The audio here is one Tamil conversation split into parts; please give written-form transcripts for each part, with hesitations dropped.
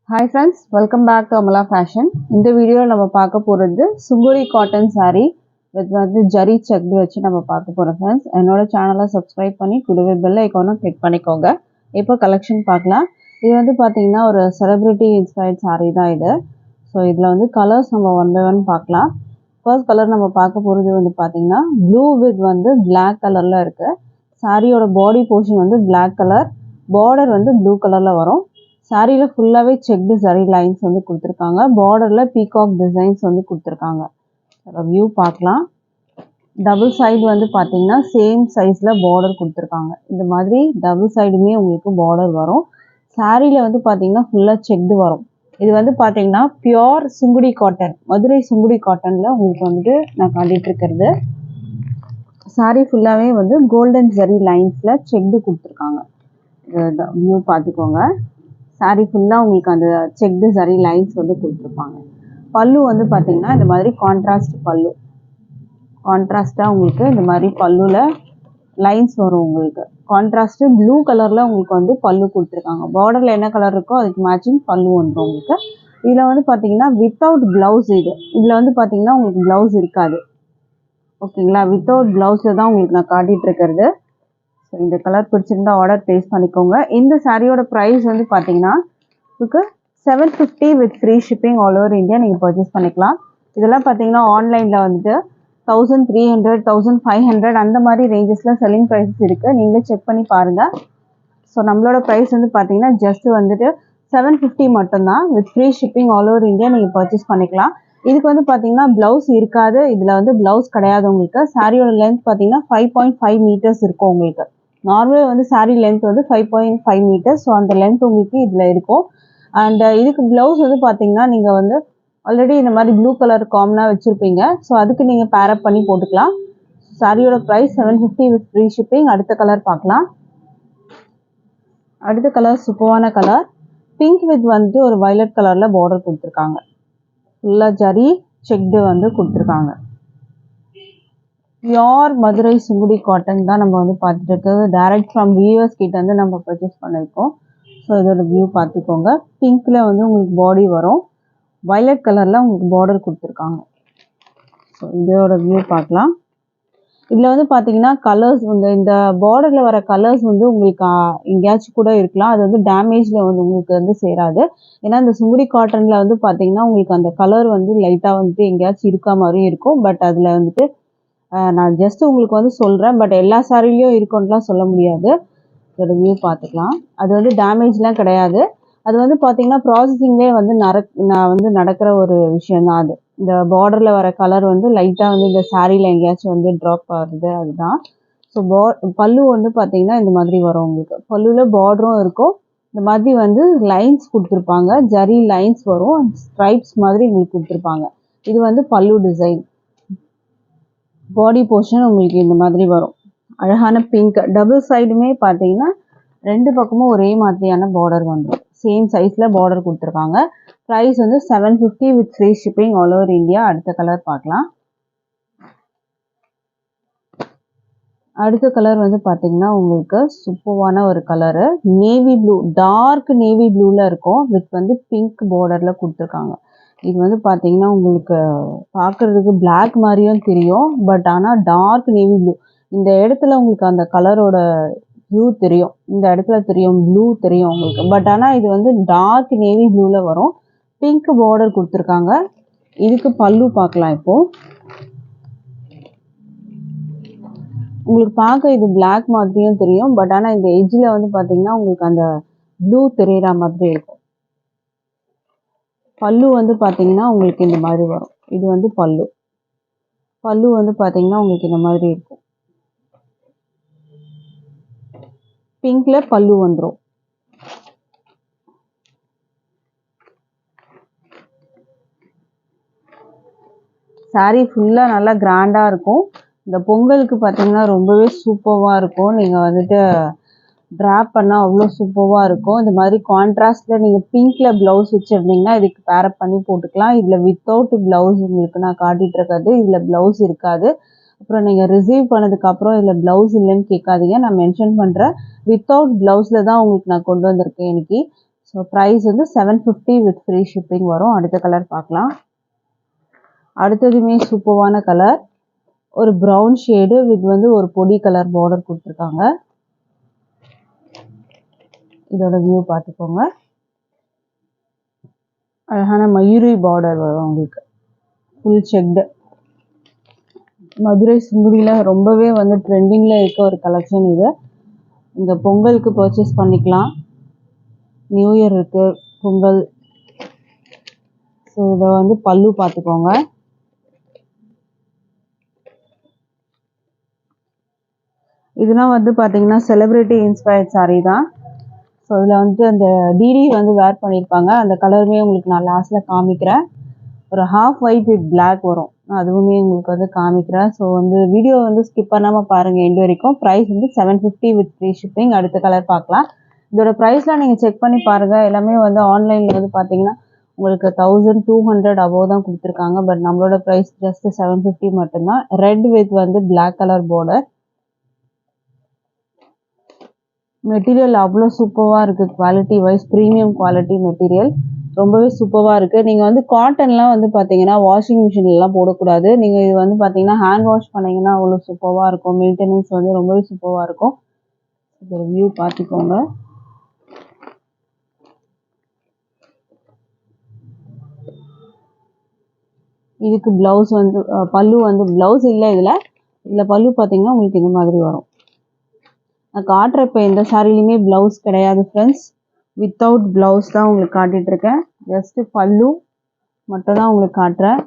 Hi friends, welcome back to Amala Fashion. இந்த வீடியோவில் நம்ம பார்க்க போகிறது சுங்குடி காட்டன் saree with வந்து ஜரி செக் வச்சு நம்ம பார்க்க போகிறோம் friends. என்னோட சேனலை சப்ஸ்கிரைப் பண்ணி கூடவே பெல் ஐக்கானை கிளிக் பண்ணிக்கோங்க. இப்போ கலெக்ஷன் பார்க்கலாம். இது வந்து பார்த்தீங்கன்னா ஒரு செலிபிரிட்டி இன்ஸ்பயர்ட் saree தான் இது. ஸோ இதில் வந்து கலர்ஸ் நம்ம ஒன் பை ஒன் பார்க்கலாம். ஃபர்ஸ்ட் கலர் நம்ம பார்க்க போகிறது வந்து பார்த்தீங்கன்னா ப்ளூ வித் வந்து பிளாக் கலரில் இருக்குது. சாரியோட பாடி போர்ஷன் வந்து பிளாக் கலர், பார்டர் வந்து ப்ளூ கலரில் வரும். சாரியில் ஃபுல்லாகவே செக்டு சரி லைன்ஸ் வந்து கொடுத்துருக்காங்க. பார்டரில் பீகாக் டிசைன்ஸ் வந்து கொடுத்துருக்காங்க. வியூ பார்க்கலாம். டபுள் சைடு வந்து பார்த்தீங்கன்னா சேம் சைஸில் பார்டர் கொடுத்துருக்காங்க. இந்த மாதிரி டபுள் சைடுமே உங்களுக்கு பார்டர் வரும். சாரியில் வந்து பார்த்தீங்கன்னா ஃபுல்லாக செக்டு வரும். இது வந்து பார்த்தீங்கன்னா பியோர் சுங்குடி காட்டன், மதுரை சுங்குடி காட்டனில் உங்களுக்கு வந்துட்டு நான் காட்டிகிட்டு இருக்கிறது. சாரி ஃபுல்லாகவே வந்து கோல்டன் ஜரி லைன்ஸில் செக்டு கொடுத்துருக்காங்க. வியூ பார்த்துக்கோங்க. சாரி ஃபுல்லாக உங்களுக்கு அந்த செக்டு சரி லைன்ஸ் வந்து கொடுத்துருப்பாங்க. பல்லு வந்து பார்த்தீங்கன்னா இந்த மாதிரி கான்ட்ராஸ்ட் பல்லு, கான்ட்ராஸ்டாக உங்களுக்கு இந்த மாதிரி பல்லுவில் லைன்ஸ் வரும். உங்களுக்கு கான்ட்ராஸ்ட்டு ப்ளூ கலரில் உங்களுக்கு வந்து பல்லு கொடுத்துருக்காங்க. பார்டரில் என்ன கலர் இருக்கோ அதுக்கு மேட்சிங் பல்லு வந்துடும் உங்களுக்கு. இதில் வந்து பார்த்தீங்கன்னா வித்தவுட் ப்ளவுஸ் இதில் வந்து பார்த்தீங்கன்னா உங்களுக்கு ப்ளவுஸ் இருக்காது. ஓகேங்களா, வித்தவுட் ப்ளவுஸில் தான் உங்களுக்கு நான் காட்டிகிட்டு இருக்கிறது. ஸோ இந்த கலர் பிடிச்சிருந்தா ஆர்டர் ப்ளேஸ் பண்ணிக்கோங்க. இந்த சாரியோட ப்ரைஸ் வந்து பார்த்தீங்கன்னா உங்களுக்கு 750 with free shipping all over India நீங்கள் பர்ச்சேஸ் பண்ணிக்கலாம். இதெல்லாம் பார்த்தீங்கன்னா ஆன்லைனில் வந்துட்டு 1300, 1500 அந்த மாதிரி ரேஞ்சஸில் செல்லிங் ப்ரைஸஸ் இருக்குது. நீங்களே செக் பண்ணி பாருங்கள். ஸோ நம்மளோட ப்ரைஸ் வந்து பார்த்தீங்கன்னா ஜஸ்ட் வந்துட்டு 750 மட்டும்தான். With free shipping all over India நீங்கள் பர்ச்சேஸ் பண்ணிக்கலாம். இதுக்கு வந்து பார்த்தீங்கன்னா ப்ளவுஸ் இருக்காது. இதில் வந்து ப்ளவுஸ் கிடையாது உங்களுக்கு. சாரியோட லென்த் பார்த்தீங்கன்னா 5.5 மீட்டர்ஸ் இருக்கும் உங்களுக்கு. நார்மலாக வந்து சாரீ லென்த் வந்து 5.5 மீட்டர்ஸ். ஸோ அந்த லென்த் உங்களுக்கு இதில் இருக்கும். அண்ட் இதுக்கு ப்ளவுஸ் வந்து பார்த்தீங்கன்னா நீங்கள் வந்து ஆல்ரெடி இந்த மாதிரி ப்ளூ கலர் காமனாக வச்சுருப்பீங்க. ஸோ அதுக்கு நீங்கள் பேரப் பண்ணி போட்டுக்கலாம். சாரியோட ப்ரைஸ் 750 வித் ஃப்ரீ ஷிப்பிங். அடுத்த கலர் பார்க்கலாம். அடுத்த கலர் சூப்பரான கலர் பிங்க் வித் வந்து ஒரு வயலட் கலரில் பார்டர் கொடுத்துருக்காங்க. ஃபுல்லாக ஜரி செக்டு வந்து கொடுத்துருக்காங்க. பியோர் மதுரை சுங்குடி காட்டன் தான் நம்ம வந்து பார்த்துட்டு இருக்கிறது. டைரக்ட் ஃப்ரம் வியூவர்ஸ் கிட்ட வந்து நம்ம பர்ச்சேஸ் பண்ணியிருக்கோம். ஸோ இதோட வியூ பார்த்துக்கோங்க. பிங்க்கில் வந்து உங்களுக்கு பாடி வரும், வயலட் கலரில் உங்களுக்கு பார்டர் கொடுத்துருக்காங்க. ஸோ இதோட வியூ பார்க்கலாம். இதில் வந்து பார்த்தீங்கன்னா கலர்ஸ் வந்து இந்த பார்டரில் வர கலர்ஸ் வந்து உங்களுக்கு எங்கேயாச்சும் கூட இருக்கலாம். அது வந்து டேமேஜில் வந்து உங்களுக்கு வந்து சேராது. ஏன்னா இந்த சுங்குடி காட்டனில் வந்து பார்த்தீங்கன்னா உங்களுக்கு அந்த கலர் வந்து லைட்டாக வந்துட்டு எங்கேயாச்சும் இருக்கா மாதிரியும் இருக்கும். பட் அதில் வந்துட்டு நான் ஜஸ்ட் உங்களுக்கு வந்து சொல்கிறேன். பட் எல்லா சாரிலையும் இருக்கும்னுலாம் சொல்ல முடியாது. இதோட வியூ பார்த்துக்கலாம். அது வந்து டேமேஜ்லாம் கிடையாது. அது வந்து பார்த்தீங்கன்னா ப்ராசஸிங்லேயே வந்து நடக்கிற ஒரு விஷயம் தான் அது. இந்த பார்டரில் வர கலர் வந்து லைட்டாக வந்து இந்த சாரியில் எங்கேயாச்சும் வந்து ட்ராப் ஆகுது, அதுதான். ஸோ பல்லு வந்து பார்த்தீங்கன்னா இந்த மாதிரி வரும் உங்களுக்கு. பல்லுவில் பார்டரும் இருக்கும். இந்த மாதிரி வந்து லைன்ஸ் கொடுத்துருப்பாங்க, ஜரி லைன்ஸ் வரும், ஸ்ட்ரைப்ஸ் மாதிரி உங்களுக்கு கொடுத்துருப்பாங்க. இது வந்து பல்லு டிசைன். பாடி போர்ஷன் உங்களுக்கு இந்த மாதிரி வரும். அழகான பிங்க் டபுள் சைடுமே பார்த்தீங்கன்னா ரெண்டு பக்கமும் ஒரே மாதிரியான பார்டர் வந்துடும். சேம் சைஸில் பார்டர் கொடுத்துருக்காங்க. ப்ரைஸ் வந்து 750 with free shipping all over India. அடுத்த கலர் பார்க்கலாம். அடுத்த கலர் வந்து பார்த்தீங்கன்னா உங்களுக்கு சூப்பரான ஒரு colour, navy blue, dark navy ப்ளூவில் இருக்கும். வித் வந்து பிங்க் பார்டரில் கொடுத்துருக்காங்க. இது வந்து பார்த்தீங்கன்னா உங்களுக்கு பார்க்குறதுக்கு பிளாக் மாதிரியும் தெரியும். பட் ஆனால் டார்க் நேவி ப்ளூ. இந்த இடத்துல உங்களுக்கு அந்த கலரோட ப்ளூ தெரியும், இந்த இடத்துல தெரியும் ப்ளூ தெரியும் உங்களுக்கு. பட் ஆனால் இது வந்து டார்க் நேவி ப்ளூவில் வரும். பிங்க் பார்டர் கொடுத்துருக்காங்க. இதுக்கு பல்லு பார்க்கலாம். இப்போது உங்களுக்கு பார்க்க இது பிளாக் மாதிரியும் தெரியும். பட் ஆனால் இந்த எட்ஜில் வந்து பார்த்தீங்கன்னா உங்களுக்கு அந்த ப்ளூ தெரிகிற மாதிரி இருக்கும். பல்லு வந்து பார்த்தீங்கன்னா உங்களுக்கு இந்த மாதிரி வரும். இது வந்து பல்லு. பல்லு வந்து பார்த்தீங்கன்னா உங்களுக்கு இந்த மாதிரி இருக்கும். பிங்க்ல பல்லு வந்துடும். சாரீ ஃபுல்லாக நல்லா கிராண்டாக இருக்கும். இந்த பொங்கலுக்கு பார்த்தீங்கன்னா ரொம்பவே சூப்பராக இருக்கும். நீங்கள் வந்துட்டு ட்ராப் பண்ணால் அவ்வளோ சூப்பராக இருக்கும். இந்த மாதிரி கான்ட்ராஸ்டில் நீங்கள் பிங்க்கில் ப்ளவுஸ் வச்சுருந்தீங்கன்னா இதுக்கு பேரப் பண்ணி போட்டுக்கலாம். இதில் வித்தவுட் ப்ளவுஸ் உங்களுக்கு நான் காட்டிகிட்டு இருக்கிறது. இதில் ப்ளவுஸ் இருக்காது. அப்புறம் நீங்கள் ரிசீவ் பண்ணதுக்கப்புறம் இதில் ப்ளவுஸ் இல்லைன்னு கேட்காதீங்க. நான் மென்ஷன் பண்ணுறேன். வித்தவுட் ப்ளவுஸில் தான் உங்களுக்கு நான் கொண்டு வந்திருக்கேன் இன்னைக்கு. ஸோ ப்ரைஸ் வந்து 750 வித் ஃப்ரீ ஷிப்பிங் வரும். அடுத்த கலர் பார்க்கலாம். அடுத்ததுமே சூப்பரான கலர், ஒரு ப்ரௌன் ஷேடு வித் வந்து ஒரு பொடி கலர் பார்டர் கொடுத்துருக்காங்க. இதோட வியூ பார்த்துக்கோங்க. அழகான மயூரி பார்டர் வரும் உங்களுக்கு, ஃபுல் செக்டு. மதுரை சுங்குடியில் ரொம்பவே வந்து ட்ரெண்டிங்கில் இருக்க ஒரு கலெக்ஷன் இது. இந்த பொங்கலுக்கு பர்ச்சேஸ் பண்ணிக்கலாம். நியூ இயர் இருக்கு, பொங்கல். ஸோ இதை வந்து பல்லு பார்த்துக்கோங்க. இதெல்லாம் வந்து பார்த்தீங்கன்னா செலிப்ரிட்டி இன்ஸ்பயர்ட் சாரீ தான். ஸோ இதில் வந்து அந்த டிடி வந்து வேர் பண்ணியிருப்பாங்க. அந்த கலருமே உங்களுக்கு நான் லாஸ்ட்டில் காமிக்கிறேன். ஒரு ஹாஃப் ஒயிட் வித் பிளாக் வரும், அதுவுமே உங்களுக்கு வந்து காமிக்கிறேன். ஸோ வந்து வீடியோ வந்து ஸ்கிப் பண்ணாமல் பாருங்கள் எண்டு வரைக்கும். ப்ரைஸ் வந்து 750 வித் ஃப்ரீ ஷிப்பிங். அடுத்த கலர் பார்க்கலாம். இதோட ப்ரைஸ்லாம் நீங்கள் செக் பண்ணி பாருங்கள். எல்லாமே வந்து ஆன்லைனில் வந்து பார்த்தீங்கன்னா உங்களுக்கு 1200 அபோவ் தான் கொடுத்துருக்காங்க. பட் நம்மளோட ப்ரைஸ் ஜஸ்ட் 750 மட்டும்தான். ரெட் வித் வந்து பிளாக் கலர் பார்டர். மெட்டீரியல் அவ்வளோ சூப்பராக இருக்குது, quality wise premium quality material, ரொம்பவே சூப்பராக இருக்குது. நீங்கள் வந்து காட்டன்லாம் வந்து பார்த்தீங்கன்னா வாஷிங் மிஷின்லாம் போடக்கூடாது. நீங்கள் இது வந்து பார்த்தீங்கன்னா ஹேண்ட் வாஷ் பண்ணிங்கன்னா அவ்வளோ சூப்பராக இருக்கும். மெயின்டெனன்ஸ் வந்து ரொம்பவே சூப்பராக இருக்கும். இதோட வியூ பார்த்துக்கோங்க. இதுக்கு ப்ளவுஸ் வந்து பல்லு வந்து ப்ளவுஸ் இல்லை, இதில் பல்லு பார்த்தீங்கன்னா உங்களுக்கு இந்த மாதிரி வரும். நான் காட்டுற இப்போ எந்த சாரிலையுமே ப்ளவுஸ் கிடையாது ஃப்ரெண்ட்ஸ். வித்தவுட் ப்ளவுஸ் தான் உங்களுக்கு காட்டிகிட்ருக்கேன். ஜஸ்ட்டு பல்லு மட்டும் தான் உங்களுக்கு காட்டுறேன்.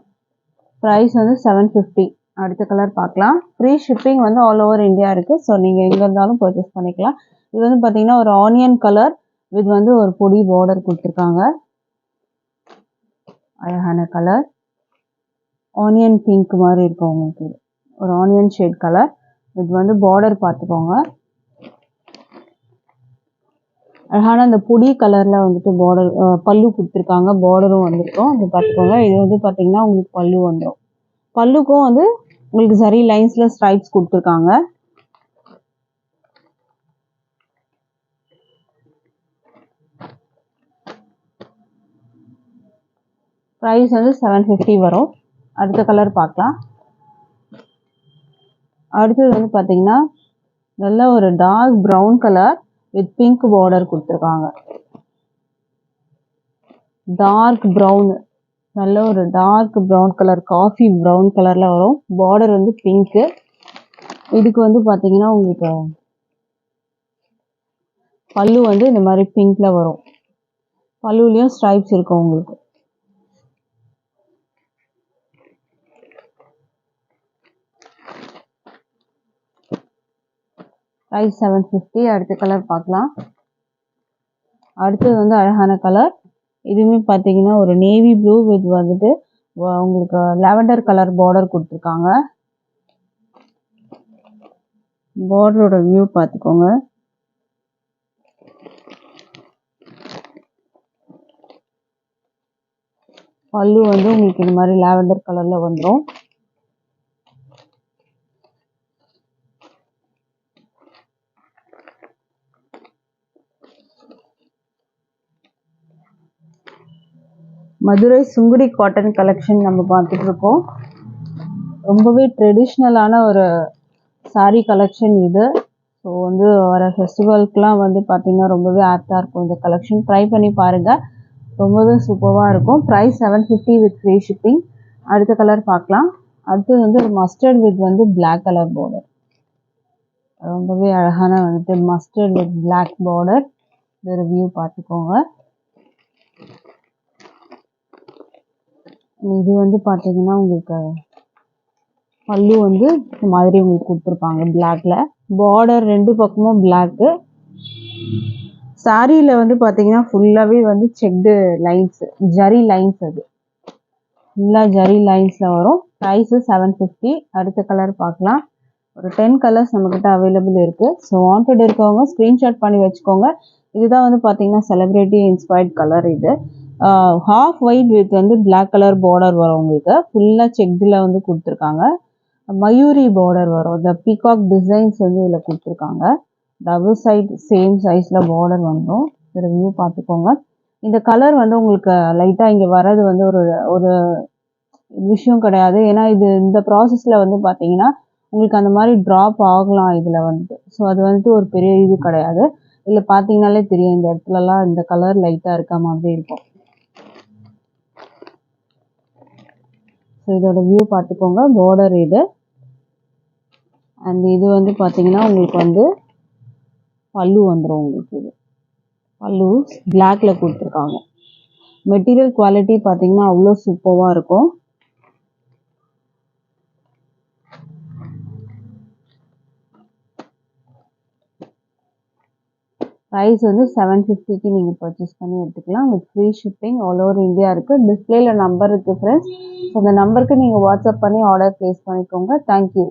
ப்ரைஸ் வந்து 750. அடுத்த கலர் பார்க்கலாம். ஃப்ரீ ஷிப்பிங் வந்து ஆல் ஓவர் இந்தியா இருக்குது. ஸோ நீங்கள் எங்கே இருந்தாலும் பர்ச்சேஸ் பண்ணிக்கலாம். இது வந்து பார்த்தீங்கன்னா ஒரு ஆனியன் கலர் வித் வந்து ஒரு பொடி பார்டர் கொடுத்துருக்காங்க. அழகான கலர், ஆனியன் பிங்க் மாதிரி இருக்கும் உங்களுக்கு. ஒரு ஆனியன் ஷேட் கலர் வித் வந்து பார்டர் பார்த்துக்கோங்க. அழகான அந்த பொடி கலரில் வந்துட்டு பார்டர் பல்லு கொடுத்துருக்காங்க. பார்டரும் வந்துருக்கும், அது பார்த்துக்கோங்க. இது வந்து பார்த்தீங்கன்னா உங்களுக்கு பல்லு வந்துடும். பல்லுக்கும் வந்து உங்களுக்கு சரி லைன்ஸில் ஸ்ட்ரைப்ஸ் கொடுத்துருக்காங்க. ப்ரைஸ் வந்து 750 வரும். அடுத்த கலர் பார்க்கலாம். அடுத்தது வந்து பார்த்தீங்கன்னா நல்ல ஒரு dark brown colour with pink border கொடுத்துருக்காங்க. டார்க் ப்ரௌன், நல்ல ஒரு dark brown colour, coffee brown கலரில் வரும். பார்டர் வந்து பிங்க்கு. இதுக்கு வந்து பார்த்தீங்கன்னா உங்களுக்கு பல்லு வந்து இந்த மாதிரி பிங்க்கில் வரும். பல்லுலேயும் ஸ்ட்ரைப்ஸ் இருக்கும் உங்களுக்கு. ப்ரைஸ் 750. அடுத்த கலர் பார்க்கலாம். அடுத்தது வந்து அழகான கலர். இதுவுமே பார்த்தீங்கன்னா ஒரு நேவி ப்ளூ வித் வந்துட்டு உங்களுக்கு லாவெண்டர் கலர் பார்டர் கொடுத்துருக்காங்க. பார்டரோட வியூ பார்த்துக்கோங்க. பல்லு வந்து உங்களுக்கு இந்த மாதிரி லாவெண்டர் கலரில் வந்துடும். மதுரை சுங்குடி காட்டன் கலெக்ஷன் நம்ம பார்த்துட்டு இருக்கோம். ரொம்பவே ட்ரெடிஷ்னலான ஒரு சாரீ கலெக்ஷன் இது. ஸோ வந்து வர ஃபெஸ்டிவல்க்குலாம் வந்து பார்த்திங்கன்னா ரொம்பவே ஆப்டாக இருக்கும் இந்த கலெக்ஷன். ட்ரை பண்ணி பாருங்கள், ரொம்பவே சூப்பராக இருக்கும். Price 750 with free shipping. அடுத்த கலர் பார்க்கலாம். அடுத்தது வந்து ஒரு மஸ்டர்ட் வித் வந்து பிளாக் கலர் பார்டர். ரொம்பவே அழகான வந்துட்டு மஸ்டர்ட் வித் பிளாக் பார்டர். இதோட வியூ பார்த்துக்கோங்க. இது வந்து பார்த்தீங்கன்னா உங்களுக்கு பல்லு வந்து இந்த மாதிரி உங்களுக்கு கொடுத்துருப்பாங்க பிளாக்ல. பார்டர் ரெண்டு பக்கமும் பிளாக்கு. சாரியில் வந்து பார்த்தீங்கன்னா ஃபுல்லாகவே வந்து செக்டு லைன்ஸ், ஜரி லைன்ஸ், அது ஃபுல்லாக ஜரி லைன்ஸில் வரும். ப்ரைஸு 750. அடுத்த கலர் பார்க்கலாம். ஒரு 10 கலர்ஸ் நம்மக்கிட்ட அவைலபிள் இருக்குது. ஸோ வாண்டட் இருக்கவங்க ஸ்க்ரீன்ஷாட் பண்ணி வச்சுக்கோங்க. இதுதான் வந்து பார்த்தீங்கன்னா செலிப்ரிட்டி இன்ஸ்பயர்ட் கலர். இது ஹாஃப் ஒயிட் வித் வந்து பிளாக் கலர் பார்டர் வரும் உங்களுக்கு. ஃபுல்லாக செக்டில் வந்து கொடுத்துருக்காங்க. மயூரி பார்டர் வரும். இந்த பீகாக் டிசைன்ஸ் வந்து இதில் கொடுத்துருக்காங்க. டபுள் சைட் சேம் சைஸில் பார்டர் வந்துடும். இதில் வியூ பார்த்துக்கோங்க. இந்த கலர் வந்து உங்களுக்கு லைட்டாக இங்கே வர்றது வந்து ஒரு ஒரு விஷயம் கிடையாது. ஏன்னா இது இந்த ப்ராசஸில் வந்து பார்த்தீங்கன்னா உங்களுக்கு அந்த மாதிரி ட்ராப் ஆகலாம் இதில் வந்துட்டு. ஸோ அது வந்துட்டு ஒரு பெரிய இது கிடையாது. இதில் பார்த்தீங்கனாலே தெரியும் இந்த இடத்துலலாம் இந்த கலர் லைட்டாக இருக்க மாதிரி இருக்கும். ஸோ இதோட வியூ பார்த்துக்கோங்க. பார்டர் இது அண்ட் இது வந்து பார்த்தீங்கன்னா உங்களுக்கு வந்து பல்லு வந்துடும். உங்களுக்கு இது பல்லு பிளாக்ல கொடுத்துருக்காங்க. மெட்டீரியல் குவாலிட்டி பார்த்தீங்கன்னா அவ்வளோ சூப்பராக இருக்கும். ப்ரைஸ் வந்து 750க்கு நீங்கள் பர்ச்சேஸ் பண்ணி எடுத்துக்கலாம். With free shipping all over India இருக்குது. டிஸ்பிளேல நம்பர் இருக்குது ஃப்ரெண்ட்ஸ். ஸோ அந்த நம்பருக்கு நீங்கள் வாட்ஸ்அப் பண்ணி ஆர்டர் ப்ளேஸ் பண்ணிக்கோங்க. தேங்க்யூ.